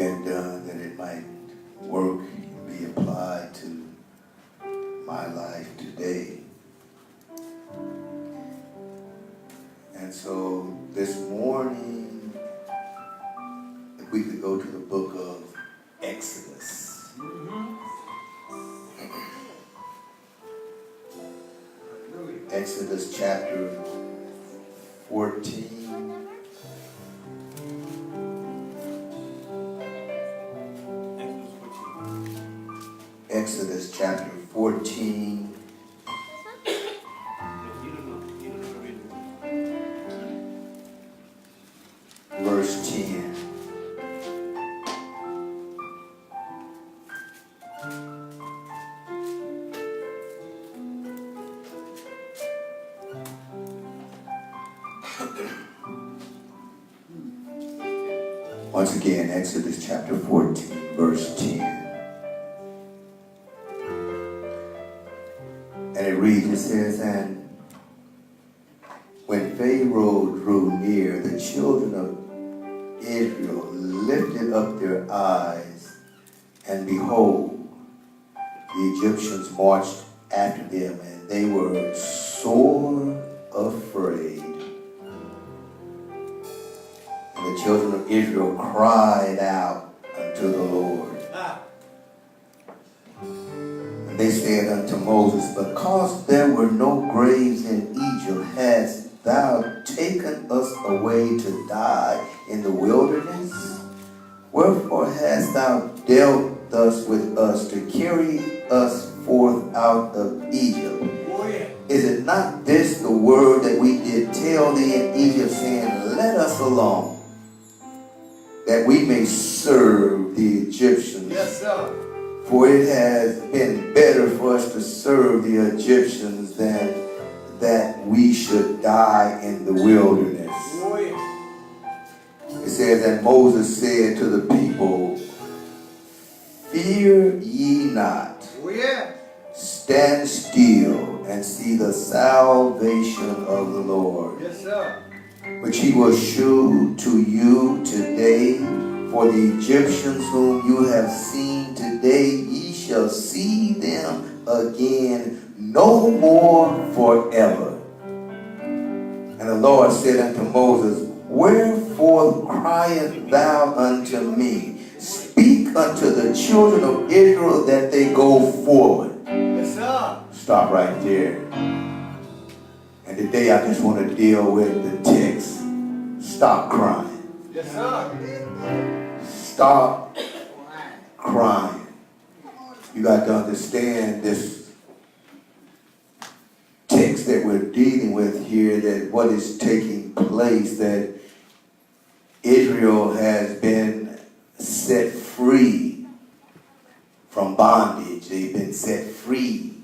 been done, that it might work and be applied to my life today. And so this morning, if we could go to the book of Exodus. Exodus chapter 14. Exodus chapter 14. Verse 10. Once again, Exodus chapter 14, verse 10. And it reads, it says, and when Pharaoh drew near, the children of Israel lifted up their eyes, and behold, the Egyptians marched after them, and they were sore afraid. And the children of Israel cried out unto the Lord. And they said unto Moses, because there were no graves in Egypt, hast thou taken us away to die in the wilderness? Wherefore hast thou dealt thus with us to carry us forth out of Egypt? Is it not this the word that we did tell thee in Egypt, saying, let us alone, that we may serve the Egyptians? Yes, sir. For it has been better for us to serve the Egyptians than that we should die in the wilderness. Oh, yeah. It says, and Moses said to the people, fear ye not. Oh, yeah. Stand still and see the salvation of the Lord, Yes, sir. which he will shew to you today. For the Egyptians whom you have seen today, ye shall see them again no more forever. And the Lord said unto Moses, wherefore criest thou unto me? Speak unto the children of Israel that they go forward. Yes, sir. Stop right there. And today I just want to deal with the text. Stop crying. Yes, sir. Stop crying. You got to understand this text that we're dealing with here, that what is taking place, that Israel has been set free from bondage. They've been set free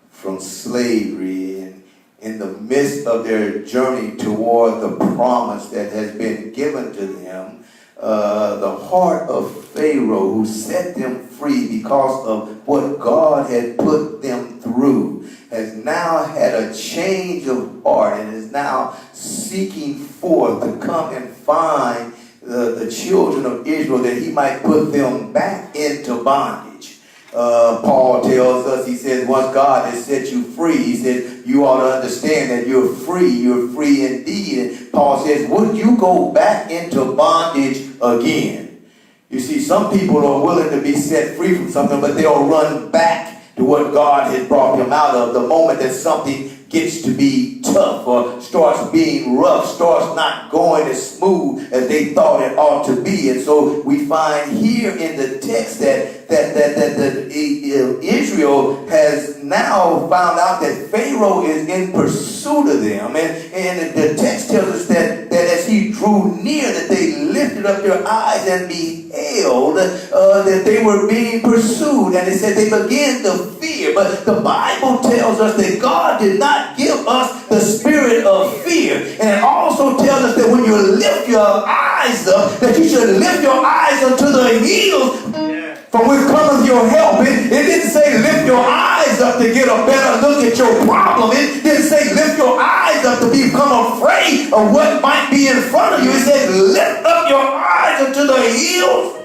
from slavery, and in the midst of their journey toward the promise that has been given to them, the heart of Pharaoh, who set them free because of what God had put them through, has now had a change of heart and is now seeking forth to come and find the children of Israel, that he might put them back into bondage. Paul tells us, he says, once God has set you free, he said, you ought to understand that you're free indeed. And Paul says, would you go back into bondage again? You see, some people are willing to be set free from something, but they'll run back to what God has brought them out of the moment that something gets to be tough or starts being rough, starts not going as smooth as they thought it ought to be. And so we find here in the text that Israel has now found out that Pharaoh is in pursuit of them. And the text tells us that as he drew near, that they lifted up their eyes and beheld that they were being pursued. And it said they began to fear. But the Bible tells us that God did not give us the spirit of fear. And it also tells us that when you lift your eyes up, that you should lift your eyes unto the hills from which cometh your help. It didn't say lift your eyes up to get a better look at your problem. It didn't say lift your eyes up to become afraid of what might be in front of you. It said lift up your eyes unto the hills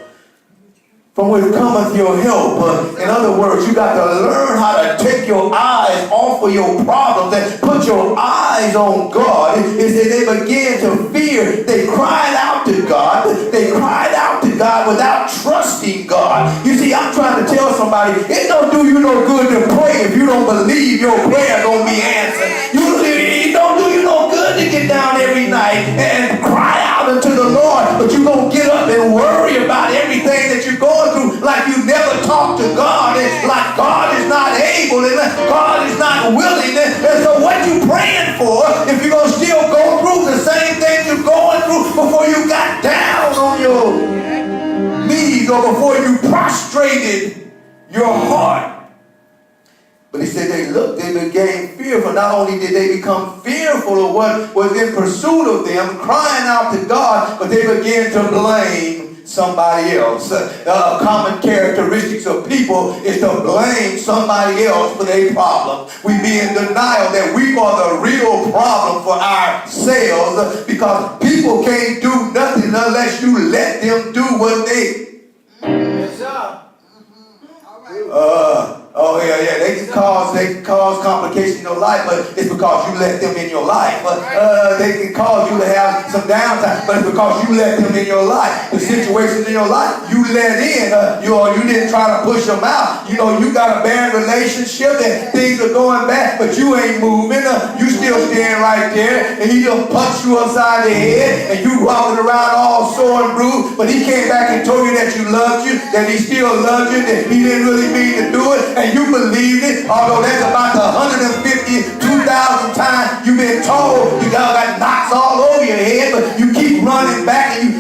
from which cometh your help. In other words, you got to learn how to take your eyes off of your problems and put your eyes on God. It said they began to fear. They cried out to God. They cried out to God without trusting God. You see, I'm trying to tell somebody, it don't do you no good to pray if you don't believe your prayer gonna be answered. It don't do you no good to get down every night and cry out unto the Lord, but you gonna get up and worry about everything that you're going through like you never talked to God, and like God is not able and God is not willing. And so what you praying for if you're gonna still go through the same thing you're going through before you got down on your knees or before you prostrated your heart? But he said they became fearful. Not only did they become fearful of what was in pursuit of them, crying out to God, but they began to blame somebody else. Common characteristics of people is to blame somebody else for their problem. We be in denial that we are the real problem for ourselves, because people can't do nothing unless you let them do what they. Yes, sir. Oh yeah, they can cause complications in your life, but it's because you let them in your life. They can cause you to have some downtime, but it's because you let them in your life. The situations in your life you let in, you didn't try to push them out. You know, you got a bad relationship and things are going bad, but you ain't moving. You still standing right there, and he just punched you upside the head, and you walking around all sore and bruised. But he came back and told you that you loved you, that he still loved you, that he didn't really mean to do it, and you believed it. Although that's about the 150, 2,000 times you've been told you got knots all over your head, but you keep running back, and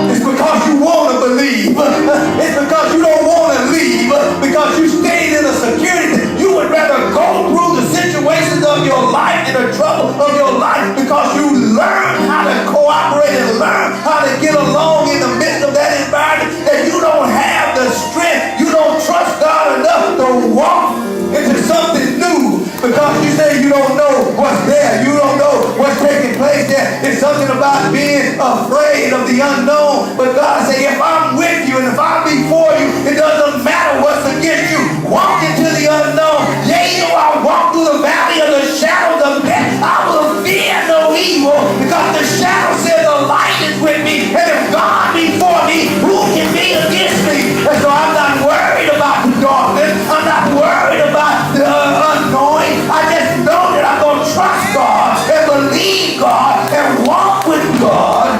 it's because you want to believe. It's because you don't want to leave, because you stayed in a security. You would rather go through the situations of your life and the trouble of your life because you learn how to cooperate and learn how to get along in the midst of that environment, that you don't have the strength. You don't trust God enough to walk into something new because you say you don't know what's there. You don't know what's taking place there. It's something about being afraid of the unknown. But God said, if I'm with you and if I'm before you, it doesn't matter what's against you. Walk into the unknown. Yea, though I walk through the valley of the shadows of death, I will fear no evil, because the shadow says the light is with me. And if God be for me, who can be against me? And so I'm not worried about the darkness. I'm not worried about the unknowing. I just know that I'm going to trust God and believe God and walk with God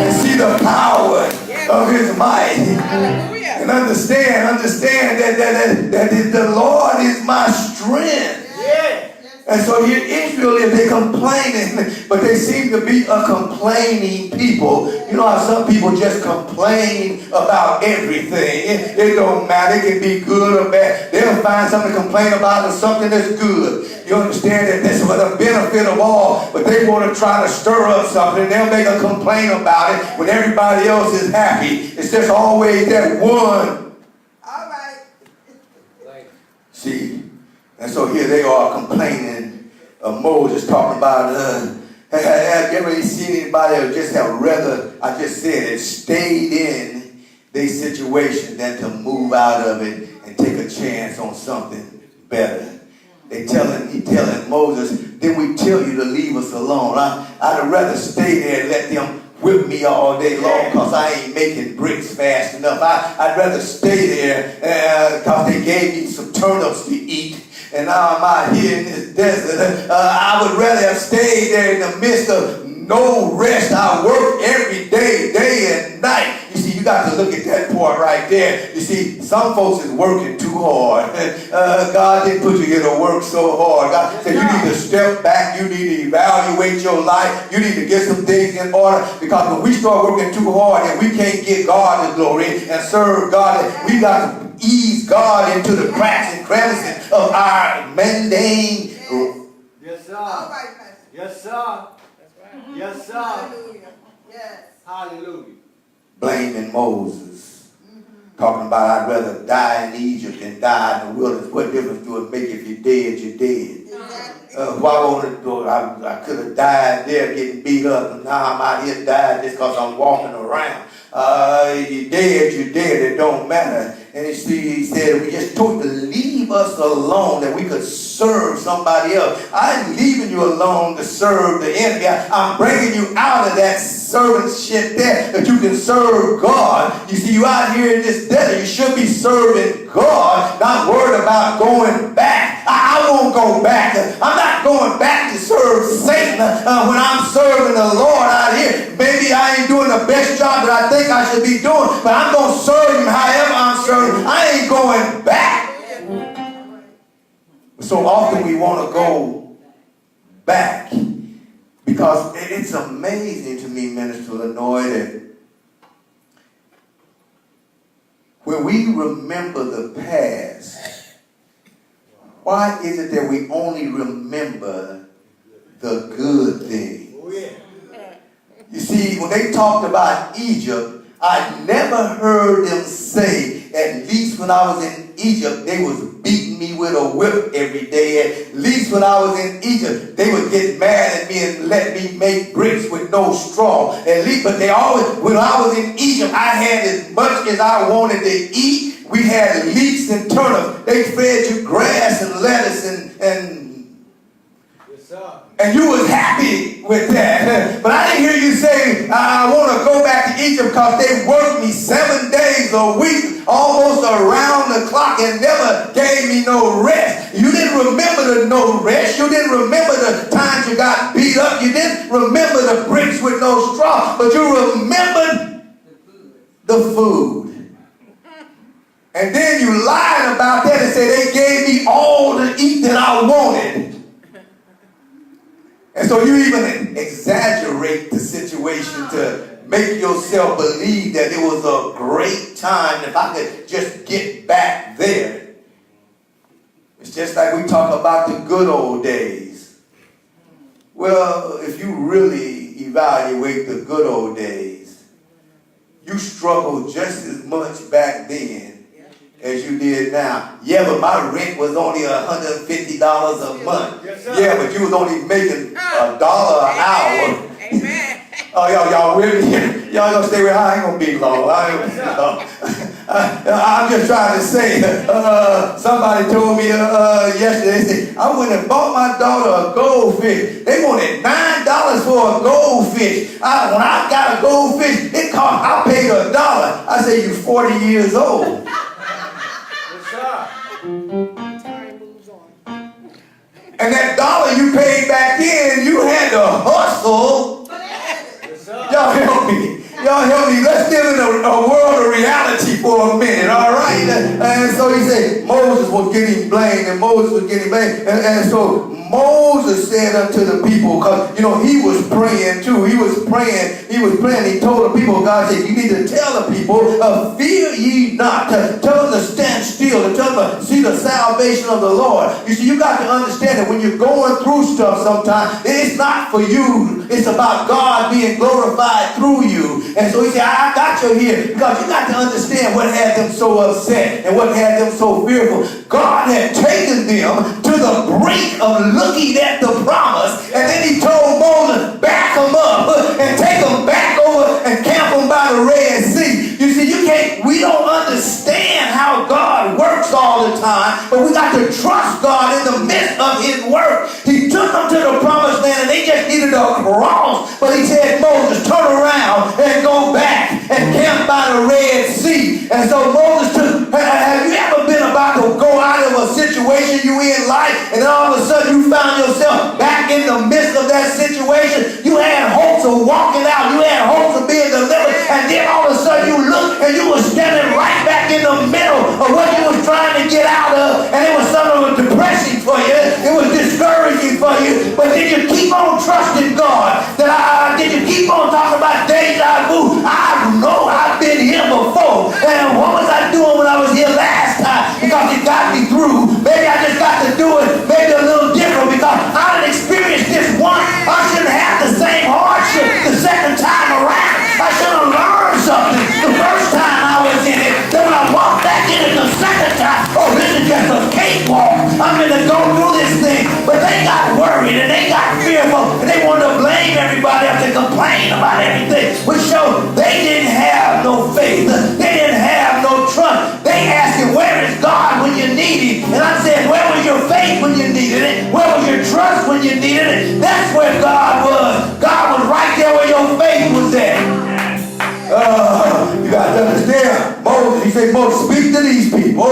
and see the power of his might. And understand that the Lord is my strength. Yeah. And so here Israel, if they're complaining, but they seem to be a complaining people. You know how some people just complain about everything. It don't matter. It can be good or bad. They'll find something to complain about or something that's good. You understand that this is for the benefit of all, but they want to try to stir up something. They'll make a complaint about it when everybody else is happy. It's just always that one. All right. See? And so here they are complaining of Moses, talking about, have you ever seen anybody who just have rather, I just said it, stayed in their situation than to move out of it and take a chance on something better? He telling Moses, didn't we tell you to leave us alone? I'd rather stay there and let them whip me all day long because I ain't making bricks fast enough. I'd rather stay there because they gave me some turnips to eat. And now I'm out here in this desert. I would rather have stayed there in the midst of no rest. I work every day, day and night. You see, you got to look at that part right there. You see, some folks is working too hard. God didn't put you here to work so hard. God said you need to step back. You need to evaluate your life. You need to get some things in order, because when we start working too hard and we can't get God the glory and serve God, we got to ease God into the cracks and crevices of our mundane. Yes, sir. All right, Pastor. Yes, sir. Yes, sir. Hallelujah. Yes. Hallelujah. Blaming Moses. Talking about, I'd rather die in Egypt than die in the wilderness. What difference do it make if you're dead, you're dead? Exactly. I could have died there getting beat up, and now I'm out here dying just because I'm walking around. You're dead, it don't matter. And he said, we just told you to leave us alone that we could serve somebody else. I ain't leaving you alone to serve the enemy. I'm bringing you out of that servantship there that you can serve God. You see, you out here in this desert, you should be serving God, not worried about going back. I won't go back. I'm not going back to serve Satan when I'm serving the Lord out here. Maybe I ain't doing the best job that I think I should be doing, but I'm going to serve him however I'm serving. I ain't going back. So often we want to go back because it's amazing to me, Minister Lenoy, that when we remember the past, why is it that we only remember the good things? Oh, yeah. You see, when they talked about Egypt, I never heard them say, at least when I was in Egypt, they was beating me with a whip every day. At least when I was in Egypt, they would get mad at me and let me make bricks with no straw. At least, but they always, when I was in Egypt, I had as much as I wanted to eat. We had leeks and turnips. They fed you grass and lettuce Yes, sir. and you was happy with that. But I didn't hear you say, I want to go back to Egypt because they worked me 7 days a week, almost around the clock, and never gave me no rest. You didn't remember the no rest. You didn't remember the times you got beat up. You didn't remember the bricks with no straw. But you remembered the food. And then you lied about that and said they gave me all to eat that I wanted. And so you even exaggerate the situation to make yourself believe that it was a great time if I could just get back there. It's just like we talk about the good old days. Well, if you really evaluate the good old days, you struggled just as much back then as you did now. Yeah, but my rent was only $150 a month. Yes, sir. Yeah, but you was only making $1 an hour. Amen. Oh, y'all with me? Y'all gonna stay with? I ain't gonna be long. I'm just trying to say. Somebody told me yesterday. They said I went and bought my daughter a goldfish. They wanted $9 for a goldfish. When I got a goldfish, it cost. I paid $1. I said, you 40 years old. Yes, sir. Time moves on. And that $1 you paid back in, you had to hustle. Yes, sir. Y'all help me. Y'all help me. Let's live in a world of reality for a minute, all right? And so he said, Moses was getting blamed, and Moses was getting blamed. And so Moses said unto the people, because, he was praying too. He was praying. He told the people, God said, you need to tell the people, fear ye not. Tell them to stand still and tell them to see the salvation of the Lord. You see, you got to understand that when you're going through stuff sometimes, it's not for you. It's about God being glorified through you. And so he said, I got you here because you got to understand what had them so upset and what had them so fearful. God had taken them to the brink of looking at the promise, and then he told Moses, back them up and take them back over and camp them by the Red Sea. You see, we don't understand how God works all the time, but we got to trust God in the midst of his work. He took them to the promised land and they just needed a cross, but he said, Moses, turn around and go back and camp by the Red Sea. And so Moses have you ever been about to go out of a situation you in life, and then all of a sudden you found yourself back in the midst of that situation? You had hopes of walking out, you had hopes of being delivered, and then all of a sudden you look and you were standing right back in the middle of what you was trying to get out of, and it was something that was depressing for you, it was discouraging for you, but did you keep on trusting God? Did you keep on talking about deja vu? I know I've been here before, and what was I doing when I was here last time? Because it got me through. Maybe I just got to do it maybe a little different because I didn't experience this once. I shouldn't have the same hardship the second time around. I should have learned something the first time I was in it. Then when I walked back in it the second time, oh, this is just a cakewalk. I'm going to go through this thing. But they got they got fearful and they wanted to blame everybody else and complain about everything, which showed they didn't have no faith. They didn't have no trust. They asked him, where is God when you need him? And I said, where was your faith when you needed it? Where was your trust when you needed it? That's where God was. God was right there where your faith was at. You got to understand, Moses, he said, Moses, speak to these people,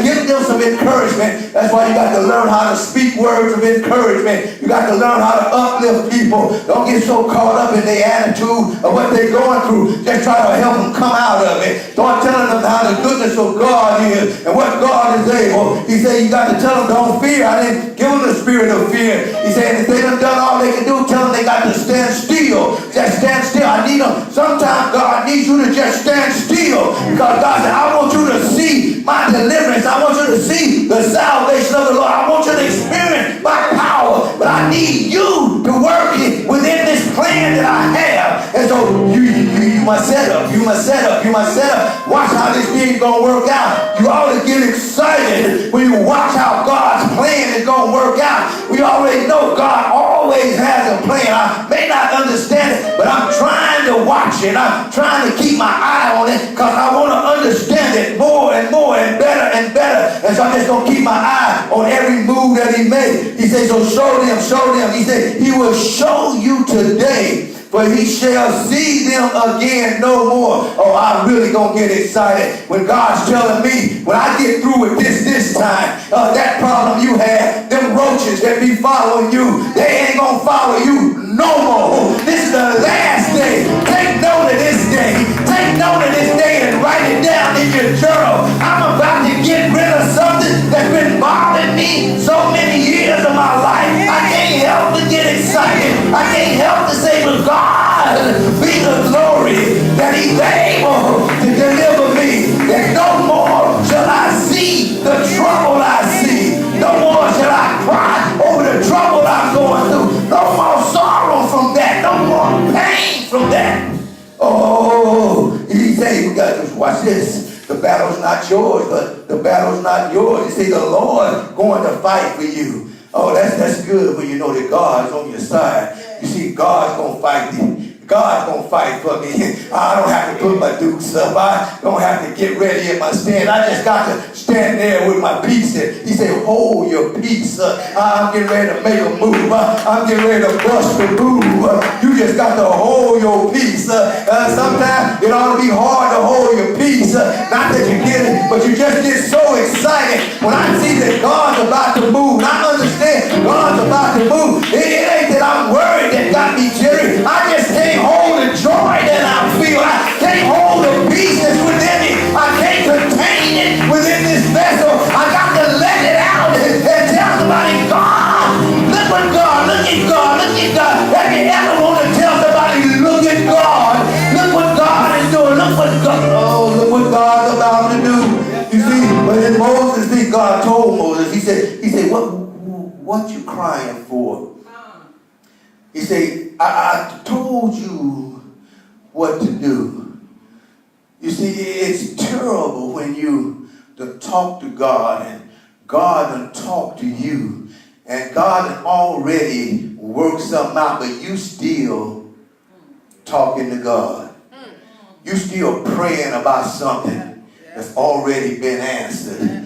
give them some encouragement. That's why you got to learn how to speak words of encouragement. You got to learn how to uplift people. Don't get so caught up in their attitude of what they're going through. Just try to help them come out of it. Start telling them how the goodness of God is and what God is able. He said, you got to tell them, don't fear. I didn't give them the spirit of fear. He said, if they done done all they can do, tell them they got to stand still. Just stand still. I need them. Sometimes God needs you to just stand still, because God said, I want you to see my deliverance. I want you to see the salvation of the Lord. I want you to experience my power, but I need you to work it within this plan that I have. And so you must set up. You must set up. You must set up. Watch how this thing's going to work out. You ought to get excited when you watch how God's plan is going to work out. We already know God always has a plan. I may not understand it, but I'm trying to watch it. I'm trying to keep my eye on it, because I want to understand it more and more and better and better. And so I'm just going to keep my eye on every move that he made. He said, so show them, show them. He said, he will show you today, for he shall see them again no more. Oh, I'm really going to get excited when God's telling me, when I get through with this time, that problem you had, them roaches that be following you, they ain't going to follow you no more. This is the last day. Take note of this day. Take note of this day and write it down in your journal. I'm about to get rid of something that's been bothering me so many years of my life. I can't help to get excited. I can't help to say, but God be the glory that he's able to deliver me. That no more shall I see the trouble I see. No more shall I cry over the trouble I'm going through. No more sorrow from that. No more pain from that. Oh, he said, we got to watch this. The battle's not yours, but the battle's not yours. He said, the Lord going to fight for you. Oh, that's good when you know that God's on your side. You see, God's going to fight you. God's going to fight for me. I don't have to put my dukes up. I don't have to get ready in my stand. I just got to stand there with my peace. He said, hold your peace. I'm getting ready to make a move. I'm getting ready to bust the move. You just got to hold your peace. Sometimes it ought to be hard to hold your peace. Not that you get it, but you just get so excited when I see that God's about to move. I understand God's about to move. It ain't that I'm worried that got me jittery. I just can't hold the joy that I feel. I can't hold the peace that's within me. I can't contain it within this vessel. I got to let it out and tell somebody, God, look at God, look at God, look at God. Have you ever want to tell somebody, look at God, look what God is doing, look what God, oh, look what God's about to do. You see, but in Moses, God told Moses, he said, what you crying for? He said, I told you what to do. You see, it's terrible when you talk to God and God talk to you and God already worked something out, but you still talking to God. You still praying about something that's already been answered.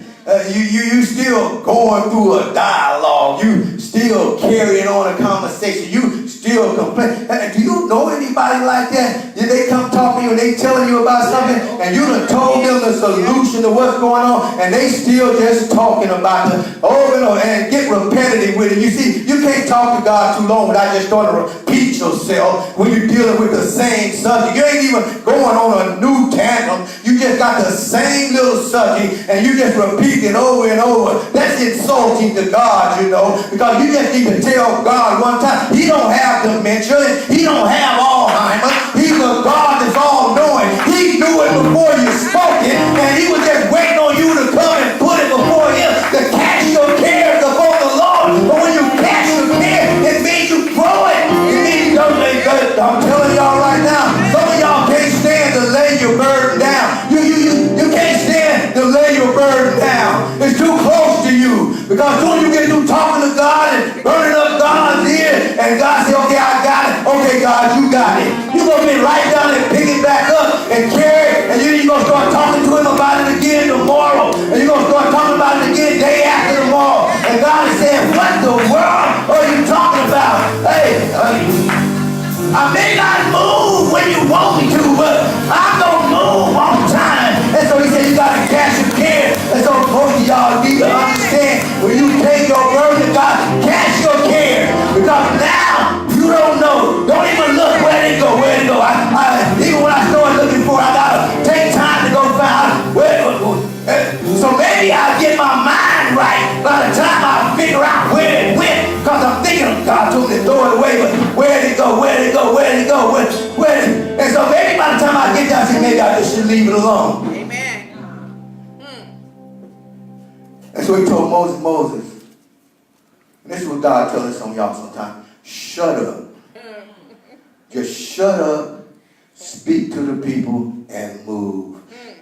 You still going through a dialogue. You still carrying on a conversation. You still complain. Do you know anybody like that? Did they come talk to you and they telling you about something and you done told them the solution to what's going on and they still just talking about it over and over and get repetitive with it? You see, you can't talk to God too long without just starting to repeat yourself when you're dealing with the same subject. You ain't even going on a new tandem. You just got the same little subject and you just repeat it over and over. That's insulting to God, you know, because you just need to tell God one time, he don't have dementia, he don't have Alzheimer's, he's a God that's all-knowing. He knew it before you spoke it, and he was just waiting on you to come and put it before him to cast your cares before the Lord. But when you cast your care, it means you throw it. It means I'm telling y'all right now, some of y'all can't stand to lay your burden down. You can't stand to lay your burden down. It's too close to you because Because soon you get through talking to God and burning up God's ear, and God say, okay, I got it. Okay, God, you got it. You're going to get right down and pick it back up and carry it, and then you're going to start talking to him about it again tomorrow, and you're going to start talking about it again day after tomorrow. And God is saying, what the world are you talking about? Hey, I may not move when you want me to, but I'm going to move on time. And so he said, you got to cast your care. And so most of y'all need to understand, when you take your burden to God, cast your care. Because now, you don't know. Don't even look where they go, where they go. Even when I start looking for it, I got to take time to go find where. So maybe I'll get my mind right by the time I figure out where it went. Because I'm thinking God told me to throw it away, but where did it go? Where did it go? Where did it go? And so maybe by the time I get there, I say, maybe I just should leave it alone. Amen. And so he told Moses, and this is what God tells some of y'all sometimes, shut up. Just shut up, speak to the people, and move.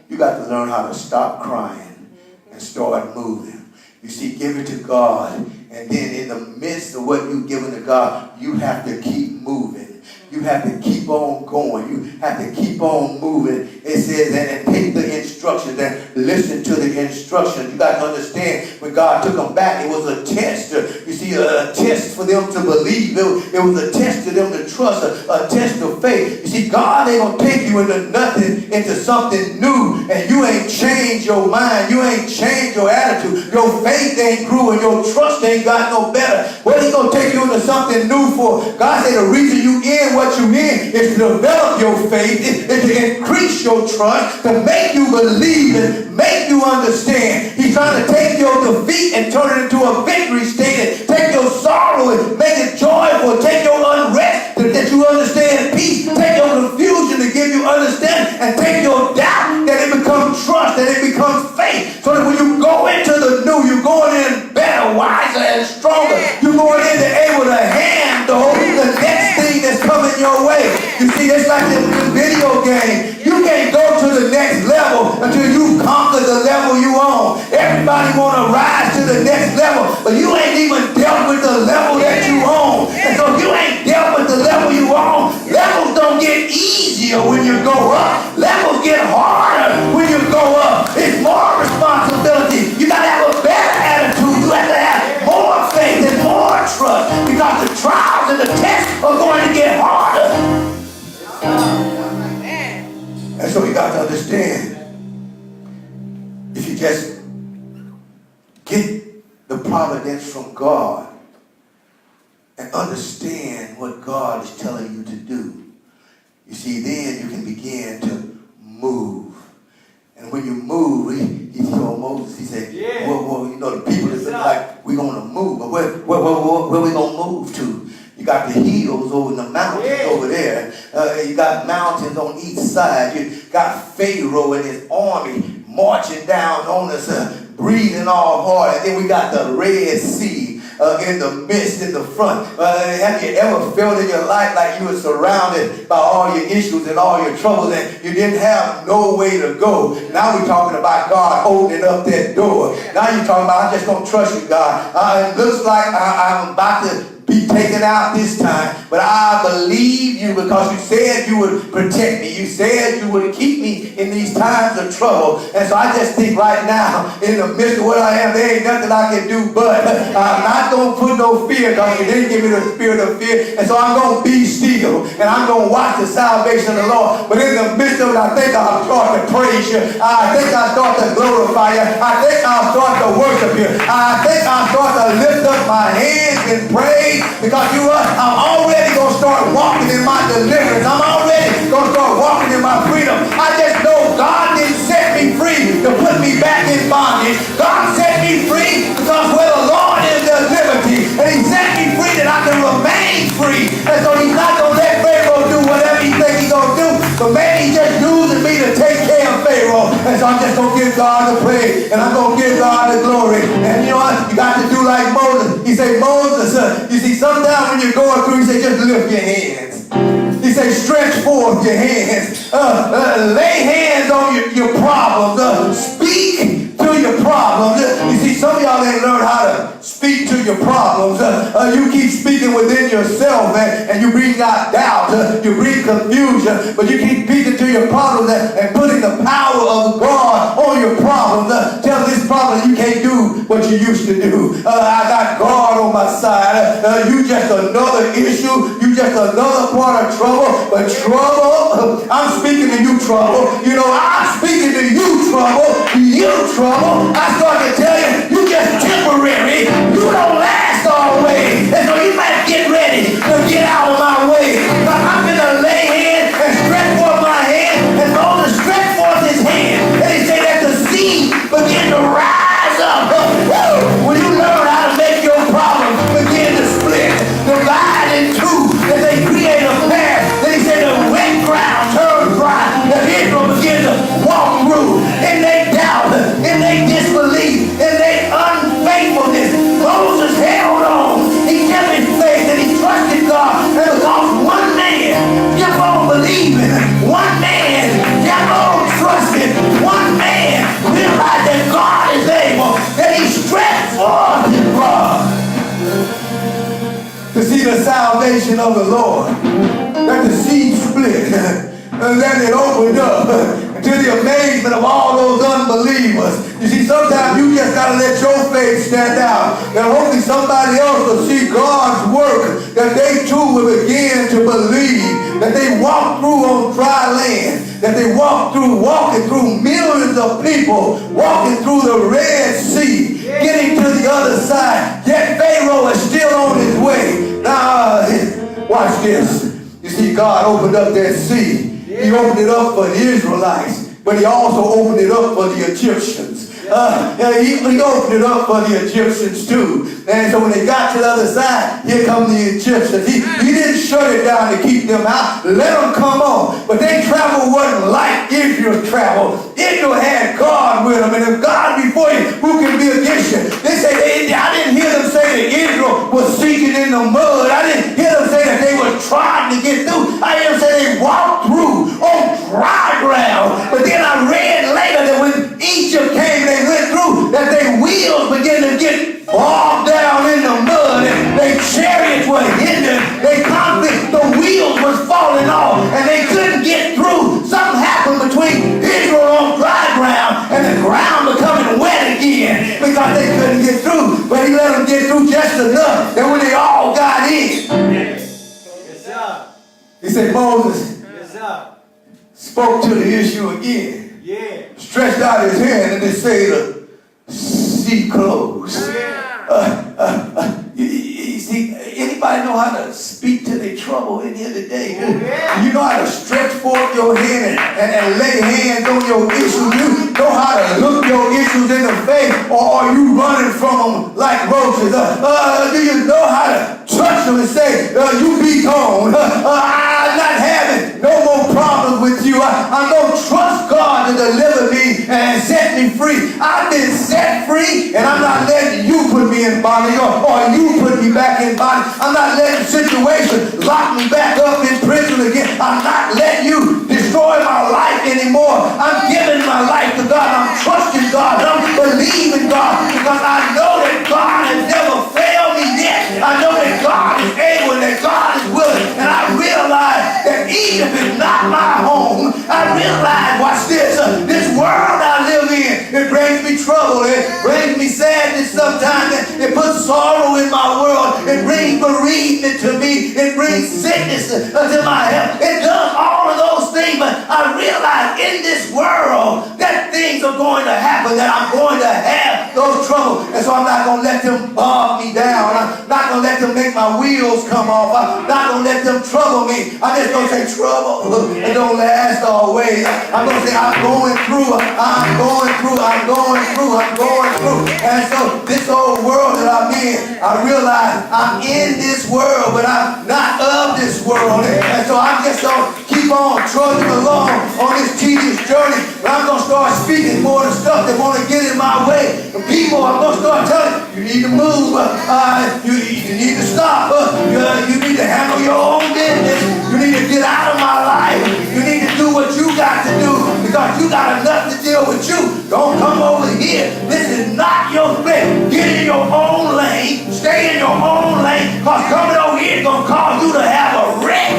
You got to learn how to stop crying and start moving. You see, give it to God. And then in the midst of what you've given to God, you have to keep moving. You have to keep on going. You have to keep on moving. It says, and take the instructions and listen to the instructions. You got to understand, when God took them back, it was a test. You see, a test for them to believe. It was a test to them to trust, a test of faith. You see, God ain't going to take you into nothing, into something new, and you ain't changed your mind. You ain't changed your attitude. Your faith ain't grew, and your trust ain't got no better. What he going to take you into something new for? God said the reason you in what you in is to develop your faith, is to increase your trust, to make you believe and make you understand. He's trying to take your defeat and turn it into a victory state, and take your sorrow and make it joyful, take your unrest that you understand peace, take your confusion to give you understanding, and take your doubt that it becomes trust, that it becomes faith, so that when you go into the new, you're going in better, wiser, and stronger. You're going in to able to handle the next thing that's coming your way. You see, it's like this video game. You can't go to the next level until you conquer the level you on. Everybody want to rise to the next level, but you ain't even dealt with the level that you on. And so if you ain't dealt with the level you on, levels don't get easier when you go up. Levels get harder when you go up. It's more responsibility. You got to have a better attitude. You have to have more faith and more trust, because the trials and the tests are going to get harder. And so you got to understand, if you just get the providence from God and understand what God is telling you to do, you see, then you can begin to move. And when you move, he told Moses, he said, well, you know, the people that look like we're going to move, but where we going to move to? You got the hills over the mountains over there. You got mountains on each side. You got Pharaoh and his army marching down on us, breathing all hard. And then we got the Red Sea in the midst, in the front. Have you ever felt in your life like you were surrounded by all your issues and all your troubles, and you didn't have no way to go? Now we're talking about God opening up that door. Now you're talking about, I'm just going to trust you, God. It looks like I'm about to be taken out this time, but I believe you, because you said you would protect me. You said you would keep me in these times of trouble. And so I just think right now, in the midst of what I am, there ain't nothing I can do, but I'm not going to put no fear, because you didn't give me the spirit of fear. And so I'm going to be still, and I'm going to watch the salvation of the Lord. But in the midst of it, I think I'll start to praise you. I think I'll start to glorify you. I think I'll start to worship you. I think I'll start to lift up my hands and praise. Because I'm already going to start walking in my deliverance. I'm already going to start walking in my freedom. I just know God didn't set me free to put me back in bondage. God set me free because where the Lord is, there's liberty. And he set me free that I can remain free. And so he's not going to let Pharaoh do whatever he thinks he's going to do. But maybe he's just using me to take care of Pharaoh. And so I'm just going to give God the praise. And I'm going to give God the glory. And you know what? You got to do like Moses. He said, Moses, you see, sometimes when you're going through, he said, just lift your hands. He said, stretch forth your hands. Lay hands on your problems. Speak to your problems. You see, some of y'all ain't learned how to speak to your problems. You keep speaking within yourself, and you bring out doubt. You bring confusion, but you keep speaking to your problems and putting the power of God on your problems. Tell this problem you can't do what you used to do. I got God on my side. You just another issue. You just another part of trouble. But trouble, I'm speaking to you, trouble. You know, I'm speaking to you, trouble. You, trouble. I start to tell you, you just temporary. You don't last always. And so you might get ready to get out of my way. But I'm going to lay hands and stretch forth my hand. And Moses stretched forth his hand. And he said that the sea began to rise up. When you learn how to make your problems begin to split, divide in two, and they create a pair. Then he said the wet ground turned dry. The Israel began to walk through in their doubt, in their disbelief, in their unfaithfulness. Moses held on. He kept his faith and he trusted God. And because one man kept on believing, one man kept on trusting, one man realized that God is able, that he stretched forth his rod to see the salvation of the Lord. That the sea split, and then it opened up to the amazement of all those unbelievers. You see, sometimes you just got to let your faith stand out. And hopefully somebody else will see God's work, that they too will begin to believe, that they walk through on dry land, that they walking through millions of people, walking through the Red Sea, getting to the other side. Yet Pharaoh is still on his way. Now, watch this. You see, God opened up that sea. He opened it up for the Israelites, but he also opened it up for the Egyptians. He opened it up for the Egyptians too. And so when they got to the other side, here come the Egyptians. He didn't shut it down to keep them out. Let them come on. But their travel wasn't like Israel's travel. Israel had God with them. And if God before you, who can be against you? They say, I didn't hear them say that Israel was sinking in the mud. I didn't hear them say that they were trying to get through. I hear them say they walked through on dry ground. But then I read later that when Egypt came, they went through, that their wheels began to get bogged down in the mud, and their chariots were hindered, their conflict, the wheels was falling off, and they couldn't get through. Something happened between Israel on dry ground and the ground becoming wet again because they couldn't get through. But he let them get through just enough that when they all got in, Yes, sir. he said, Moses Yes, sir. spoke to the issue again. Yeah. Stretched out his hand and they say the sea closed. You see, anybody know how to speak to their trouble in here today? You know how to stretch forth your hand and lay hands on your issues. You know how to look your issues in the face, or are you running from them like roaches? Do you know how to touch them and say, you be gone? I'm not having no more problems with you. I'm going to trust God to deliver me and set me free. I've been set free, and I'm not letting you put me in bondage or you put me back in bondage. I'm not letting situations lock me back up in prison again. I'm not letting you destroy my life anymore. I'm giving my life to God. I'm trusting God. I'm believing God because I know that God has never failed me yet. I know that God is able and that God is willing. And I realize that Egypt is not my home. I realize, watch this, this world I live in, it brings me trouble. It brings me sadness sometimes. It puts sorrow in my world. It brings bereavement to me. It brings sickness to my health. It does all of those things, but I realize in this world that things are going to happen, that I'm going to have those troubles. And so I'm not going to let them bog me down. I'm not going to let them make my wheels come off. I'm not going to let them trouble me. I'm just going to say trouble. It don't last always. I'm going to say I'm going through. I'm going through. I'm going through. I'm going through. And so this old world that I'm in, I realize I'm in this world, but I'm not of this world. And so I'm just going to keep on trudging along on this tedious journey. But I'm going to start speaking more of the stuff that want to get in my way. The people, I'm going to start telling you need to move. You need to stop. You need to handle your own business. You need to get out of my life. You need to do what you got to do because you got enough to deal with you. Don't come over here. This is not your place. Get in your own lane. Stay in your own lane. Because coming over here is going to cause you to have a wreck.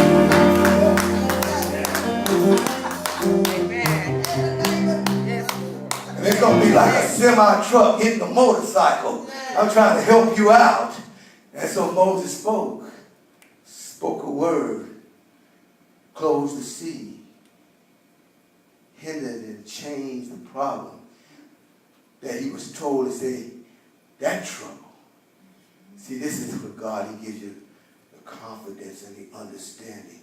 And it's going to be like a semi-truck hitting a motorcycle. I'm trying to help you out. And so Moses spoke a word, closed the sea, hindered and changed the problem that he was told to say, that trouble. See, this is for God. He gives you the confidence and the understanding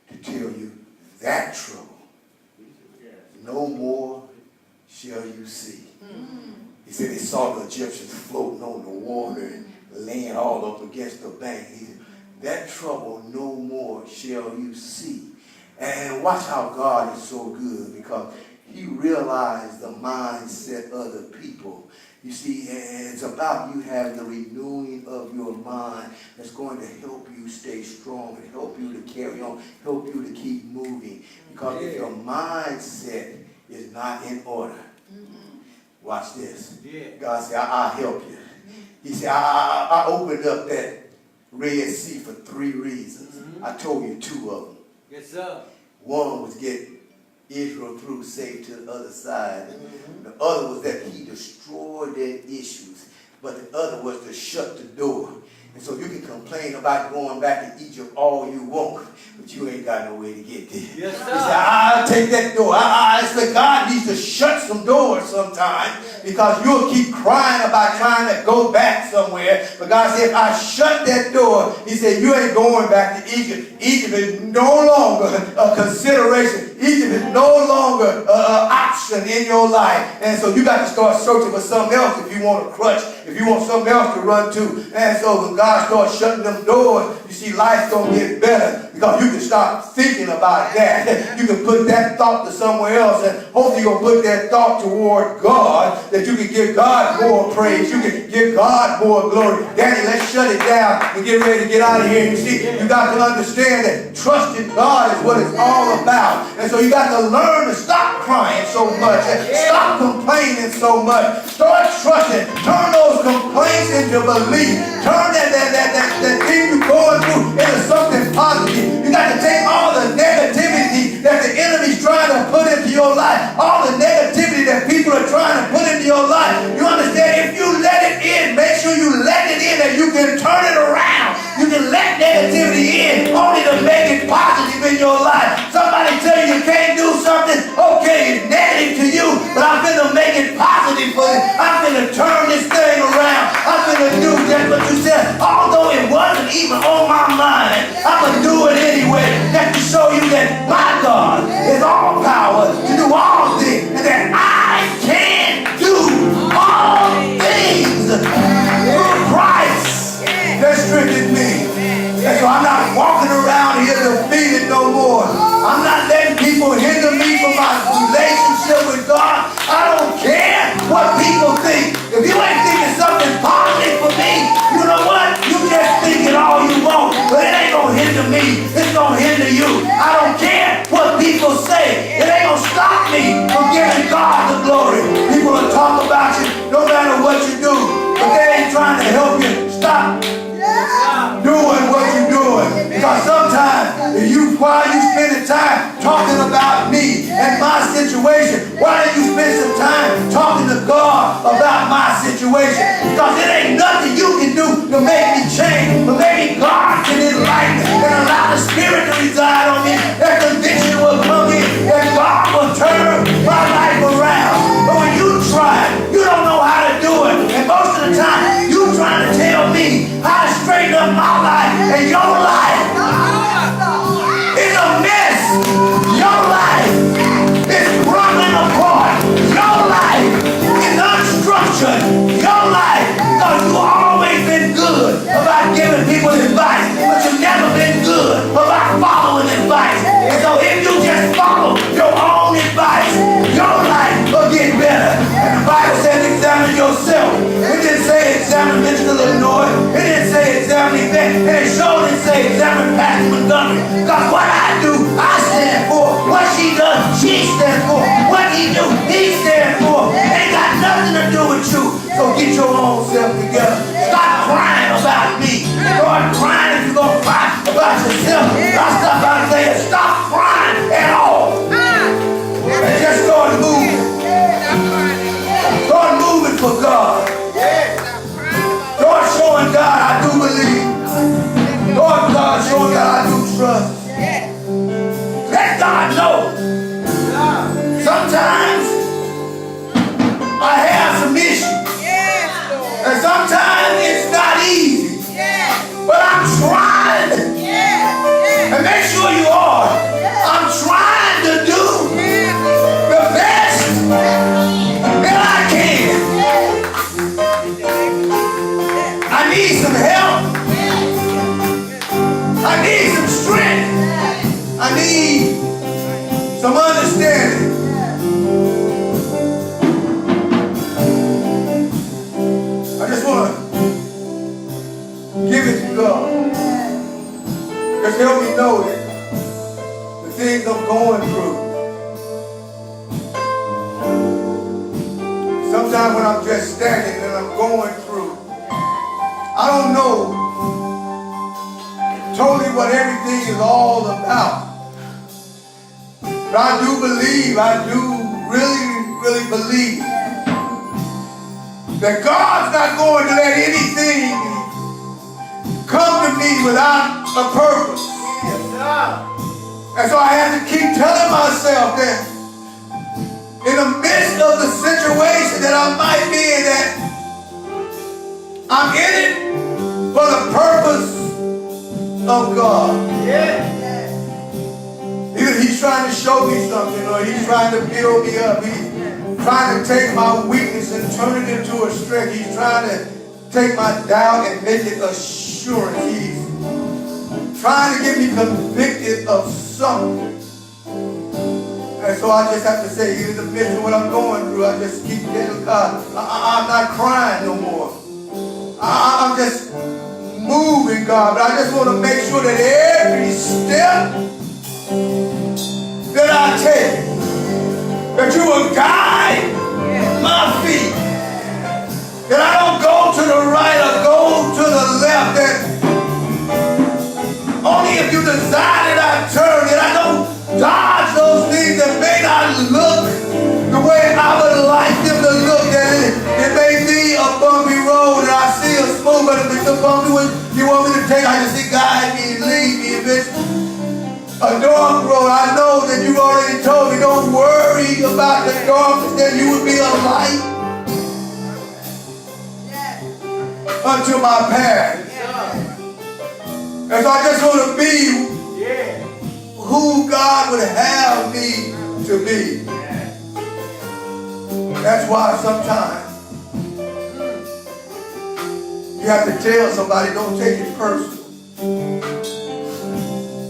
to tell you that trouble no more shall you see. He said they saw the Egyptians floating on the water and laying all up against the bank. He said, that trouble no more shall you see. And watch how God is so good, because he realized the mindset of the people. You see, it's about you having the renewing of your mind that's going to help you stay strong and help you to carry on, help you to keep moving. Because if your mindset is not in order, watch this. God said, I'll help you. He said, I opened up that Red Sea for 3 reasons. I told you 2 of them. Yes, sir. One was get Israel through safe to the other side. The other was that he destroyed their issues. But the other was to shut the door. And so you can complain about going back to Egypt all you want, but you ain't got no way to get there. Yes, sir. He said, I'll take that door. I expect God needs to shut some doors sometime, because you'll keep crying about trying to go back somewhere. But God said, if I shut that door, he said, you ain't going back to Egypt. Egypt is no longer a consideration. Egypt is no longer an option in your life. And so you got to start searching for something else if you want a crutch, if you want something else to run to. And so when God starts shutting them doors, you see life's going to get better, because you can start thinking about that. You can put that thought to somewhere else, and hopefully you'll put that thought toward God, that you can give God more praise. You can give God more glory. Daddy, let's shut it down and get ready to get out of here. You see, you got to understand that trusting God is what it's all about. And so you got to learn to stop crying so much and stop complaining so much. Start trusting. Turn those complaints into belief. Turn that thing you're going through into something positive. You got to take all the negativity that the enemy's trying to put into your life, all the negativity that people are trying to put into your life. You understand? If you let it in, make sure you let it in and you can turn it around. You can let negativity in only to make it positive in your life. Somebody tell you you can't do something, okay, it's negative to you, but I'm going to make it positive for you. I'm going to turn this thing around. I'm going to do just what you said. Although it wasn't even on my mind, I'm going to do it anyway. Just to show you that my God is all power to do all things, and that I can do all things through Christ that strengthens me. And so I'm not walking around here defeated no more. I'm not letting people hinder me from my relationship with God. I don't care what people think. If you ain't thinking something positive for me, you know what? You just think it all you want, but it ain't gonna hinder me. It's gonna hinder you. I don't care what people say. It ain't gonna stop me from giving God the glory. People will talk about you no matter what you do, but they ain't trying to help you stop doing what you're doing. Because sometimes, while you spending time talking about me and my situation, why don't you spend some time talking to God about my situation? Because it ain't nothing you can do to make me change, but maybe God can enlighten and allow the Spirit to reside on me. That conviction will come in, and God will turn my life around. But when you try, you don't know how to do it. And most of the time, you trying to tell me how to straighten up my life, and your life is a mess. Your life is crumbling apart. Your life is unstructured. Your life, because you've always been good about giving people advice, but you've never been good about following advice. And so if you just follow your own advice, your life will get better. And the Bible says examine yourself. It didn't say examine Mr. Illinois. It didn't say examine Yvette. And it sure didn't say examine Pastor Montgomery. Because what I do, I stand for. What she does, she stands for. What he do, he stands for. And need some help. I need some strength. I need some understanding. I just want to give it to God. Just help me know that the things I'm going through, sometimes when I'm just standing and I'm going through, I don't know totally what everything is all about. But I do believe, I do really believe that God's not going to let anything come to me without a purpose. Yes, sir. And so I have to keep telling myself that in the midst of the situation that I might be in, that I'm in it for the purpose of God. Yeah. Either he's trying to show me something, or he's trying to build me up. He's trying to take my weakness and turn it into a strength. He's trying to take my doubt and make it assurance. He's trying to get me convicted of something. And so I just have to say, in the midst of what I'm going through, I just keep telling God, I'm not crying no more. I'm just moving, God. But I just want to make sure that every step that I take, that you will guide my feet. That I don't go to the right or go to the left. That only if you desire that I turn, that I don't dodge those things that may not look the way I would like them to look. That it may be a bumpy road and I see a smooth, but if it's a bumpy one you want me to take, I just say guide me and lead me. If it's a dark road, I know that you already told me don't worry about the darkness, that you would be a light unto my path. And so I just want to be who God would have me to be. That's why sometimes you have to tell somebody, don't take it personal.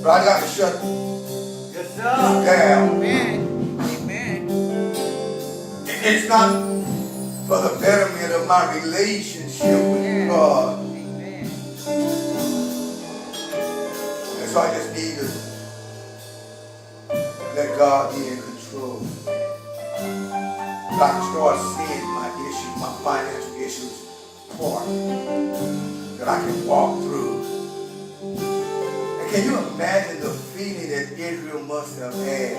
But I got to shut this down. Amen. It's not for the betterment of my relationship with God. Amen. And so I just need to let God be in control. I can start seeing my issues, my financial issues, part that I can walk through. And can you imagine the feeling that Israel must have had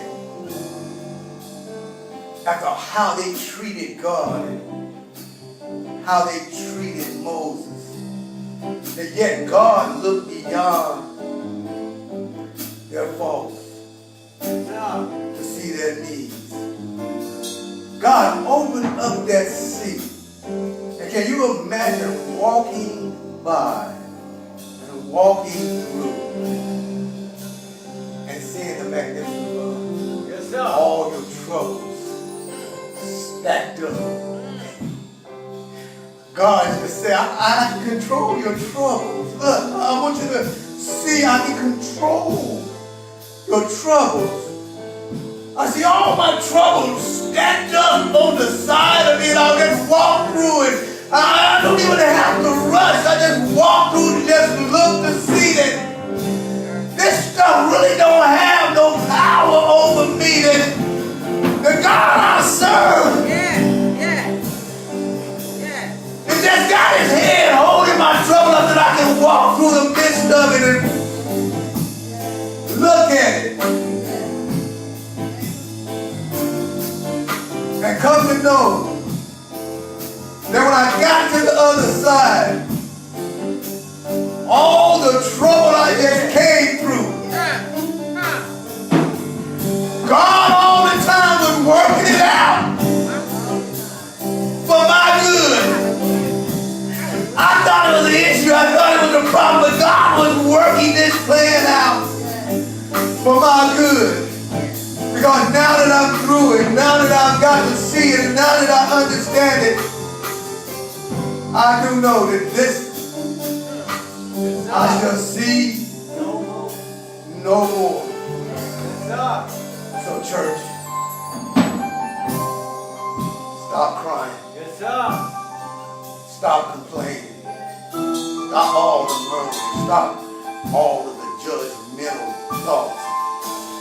after how they treated God and how they treated Moses? And yet God looked beyond their faults to see their needs. God opened up that sea. And can you imagine walking by and walking through and seeing the magnificent love? Yes, sir. All your troubles stacked up. God just said, I can control your troubles. Look, I want you to see I can control your troubles. I see all my troubles stacked up on the side of me, and I'll just walk through it. I don't even have to rush. I just walk through to just look to see that this stuff really don't have no power over me. The God I serve, he just got his hand holding my trouble up that I can walk through the midst of it and look at it. And come to know that when I got to the other side, all the trouble I just came through, God all the time was working it out for my good. I thought it was an issue, I thought it was a problem, but God was working this plan out for my good. Because now that I'm through it, now that I've got to see it, and now that I understand it, I do know that this I shall see no more. Yes, sir. So church, stop crying. Yes, sir. Stop complaining. Stop all the murmuring. Stop all of the judgmental thoughts.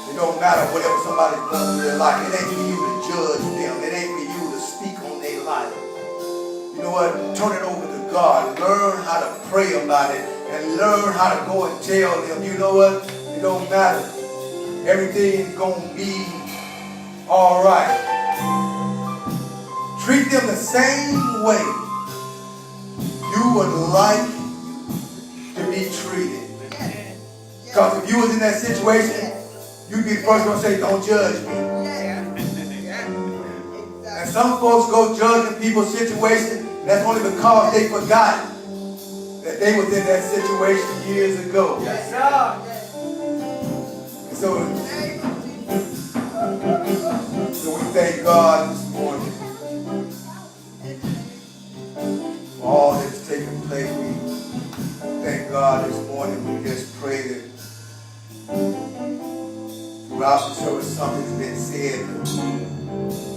It don't matter whatever somebody's done in their life. It ain't for you to judge them. It ain't for you to speak on their life. You know what? Turn it over to God. Learn how to pray about it and learn how to go and tell them, you know what? It don't matter. Everything's going to be all right. Treat them the same way you would like to be treated. Because if you was in that situation, you'd be the first one to say, don't judge me. And some folks go judging people's situation, that's only because they forgot that they was in that situation years ago. Yes, sir. And so we thank God this morning for all that's taken place. We thank God this morning. We just pray that throughout the service something's been said to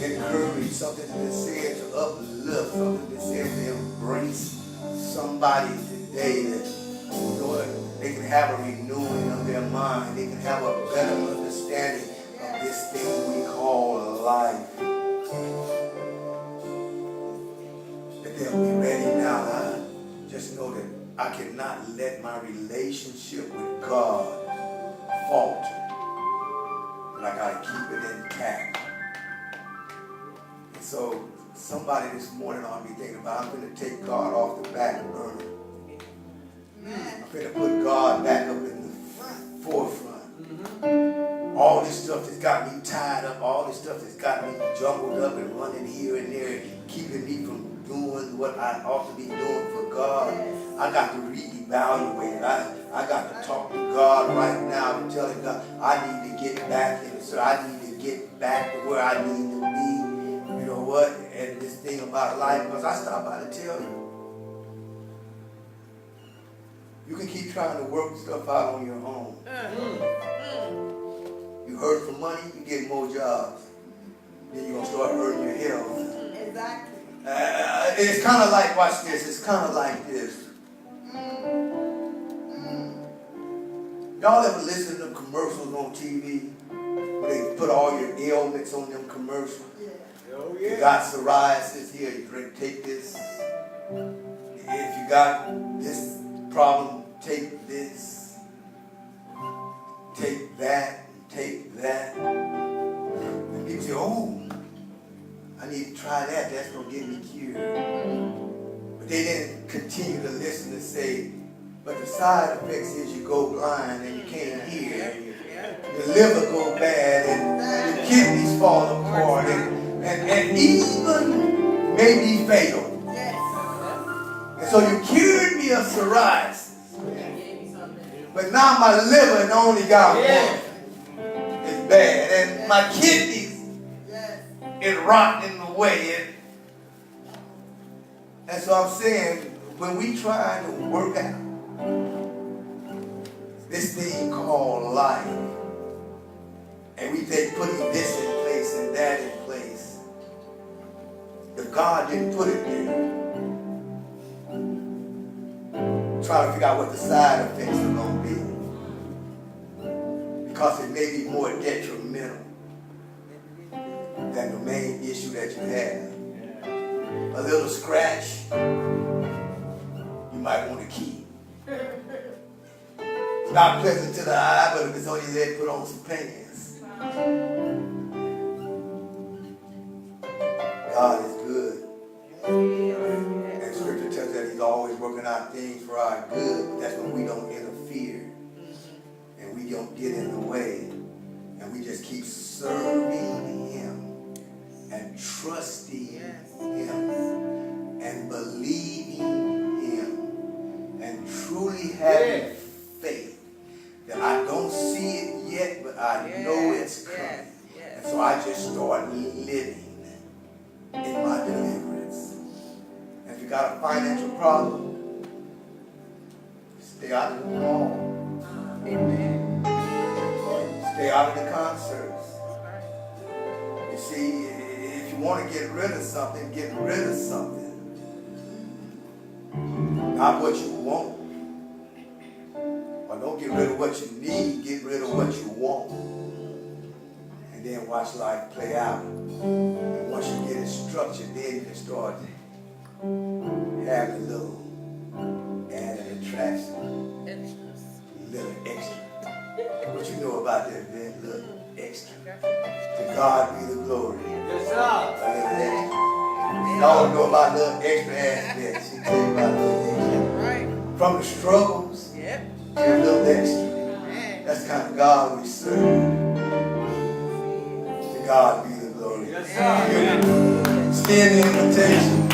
encourage, something's been said to uplift, something's been said to embrace somebody today that, Lord, they can have a renewing of their mind. They can have a better understanding of this thing we call life. That they'll be ready now. I just know that I cannot let my relationship with God falter. But I got to keep it intact. And so somebody this morning ought to be thinking about, I'm going to take God off the back burner. I'm going to put God back up in the forefront. All this stuff that's got me tied up, all this stuff that's got me jumbled up and running here and there, keeping me from doing what I ought to be doing for God. I got to reevaluate it. I got to talk to God right now and tell him, God, I need to get back in it. So I need to get back to where I need to be. You know what? And this thing about life, because I stopped by to tell you. You can keep trying to work stuff out on your own. You hurt for money, you get more jobs. Then you're going to start hurting your health. Exactly. It's kind of like, watch this, it's kind of like this. Y'all ever listen to commercials on TV where they put all your ailments on them commercials? Oh, You yeah. got psoriasis, here, you drink, take this. If you got this problem, take this. Take that, take that. And people say, oh, I need to try that, that's going to get me cured. But they didn't continue to listen and say, but the side effects is you go blind and you can't hear, and your liver go bad, and your kidneys fall apart, and even maybe fatal. And so you cured me of psoriasis. But now my liver only got one. It's bad. And my kidneys is rotting away. And so I'm saying, when we try to work out this thing called life, and we think putting this in place and that in place, if God didn't put it there, try to figure out what the side effects are going to be. Because it may be more detrimental than the main issue that you have. A little scratch, you might want to keep. It's not pleasant to the eye, but if it's on your leg, put on some pants. God is good. And Scripture tells us that he's always working out things for our good. But that's when we don't interfere. And we don't get in the way. And we just keep serving him. And trusting him. And believing him. And truly having faith. That I don't see it yet, but I know it's coming. And so I just start living in my deliverance. And if you got a financial problem, Stay out of the mall. Amen. Stay out of the concerts. You see, if you want to get rid of something, get rid of something. Not what you want. Or don't get rid of what you need, get rid of what you want. And then watch life play out. And once you get it structured, then you can start having a little added attraction, a little extra. What you know about that, man? A little extra. To God be the glory. Yes, A sir. little extra. Y'all know about little extra aspects. She tell you about little extra. Right. From the struggles Yep. to a little extra. Amen. That's the kind of God we serve. To God be the glory. Yes, sir. Extend the invitation.